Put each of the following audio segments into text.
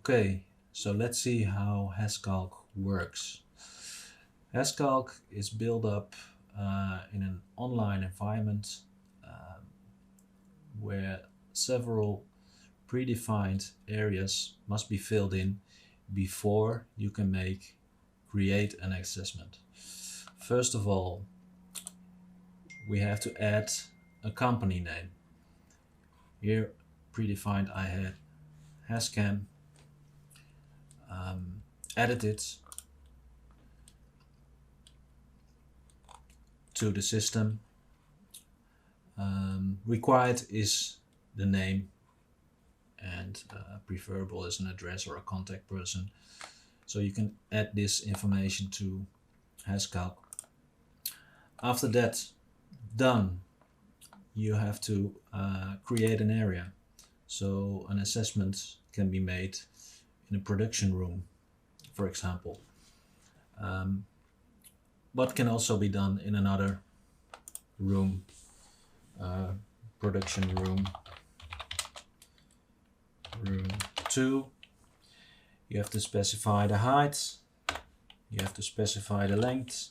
Okay, so let's see how Hazcalc works. Hazcalc is built up in an online environment um, where several predefined areas must be filled in before you can create an assessment. First of all, we have to add a company name. Here, predefined, I had Hazcam, added it to the system. Required is the name, and preferable is an address or a contact person. So you can add this information to Hazcalc. After that done, you have to create an area. So an assessment can be made in a production room, for example, but can also be done in another room, production room 2. You have to specify the height, you have to specify the length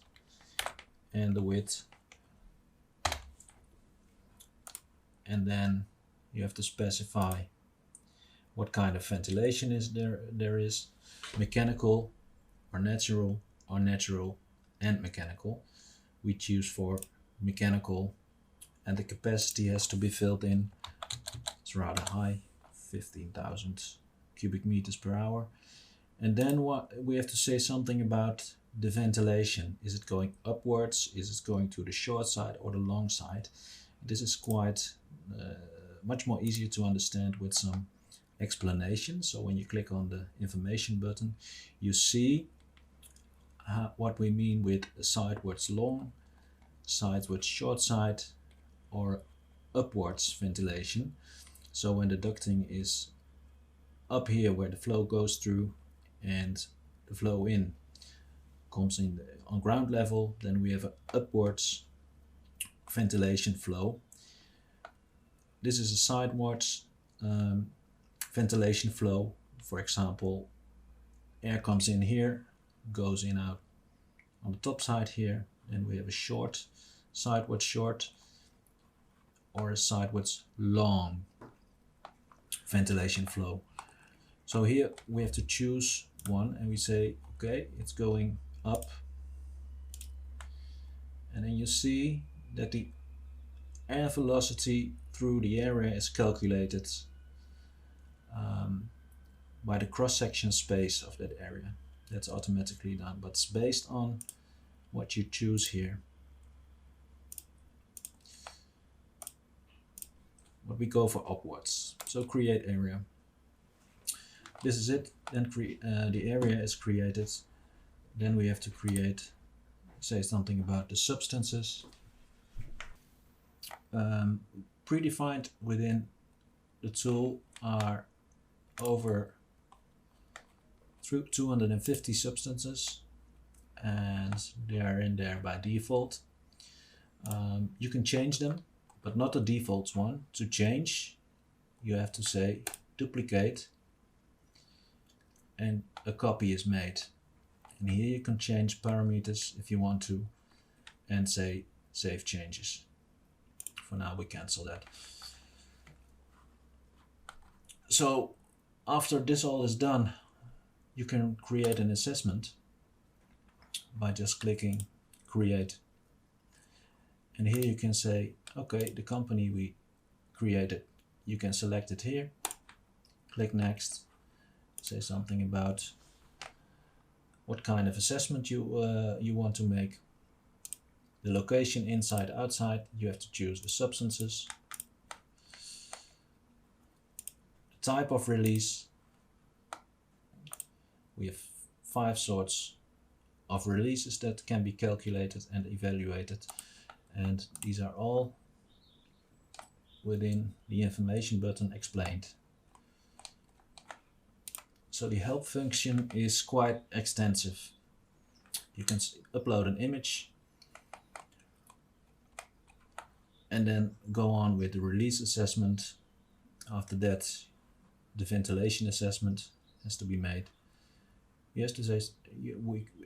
and the width, and then you have to specify what kind of ventilation there is, mechanical or natural and mechanical. We choose for mechanical, and the capacity has to be filled in. It's rather high, 15,000 cubic meters per hour. And then what we have to say something about the ventilation. Is it going upwards? Is it going to the short side or the long side? This is quite much more easier to understand with some explanation. So when you click on the information button, you see what we mean with sidewards long, sidewards short side, or upwards ventilation. So when the ducting is up here where the flow goes through and the flow in comes in on ground level, then we have an upwards ventilation flow. This is a sidewards ventilation flow. For example, air comes in here, goes in out on the top side here, and we have a short, sidewards short, or a sidewards long ventilation flow. So here we have to choose one, and we say, okay, it's going up, and then you see that the air velocity through the area is calculated by the cross-section space of that area. That's automatically done, but it's based on what you choose here. But we go for upwards. So create area. This is it. Then the area is created. Then we have to say something about the substances. Predefined within the tool are over 250 substances, and they are in there by default. You can change them, but not the default one. To change, you have to say duplicate, and a copy is made. And here you can change parameters if you want to, and say save changes. For now we cancel that. So after this all is done, you can create an assessment by just clicking create. And here you can say, okay, the company we created, you can select it here, click next, say something about what kind of assessment you want to make. The location, inside, outside, you have to choose the substances. The type of release. We have 5 sorts of releases that can be calculated and evaluated, and these are all within the information button explained. So the help function is quite extensive. You can upload an image and then go on with the release assessment. After that, the ventilation assessment, has to be made. Yes, to say,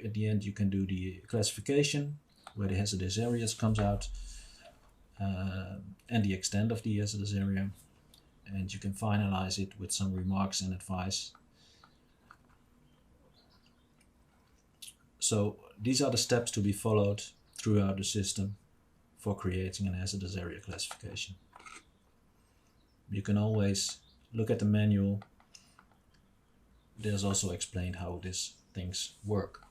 at the end you can do the classification where the hazardous areas comes out, and the extent of the hazardous area, and you can finalize it with some remarks and advice. So these are the steps to be followed throughout the system for creating an hazardous area classification. You can always look at the manual. There's also explained how these things work.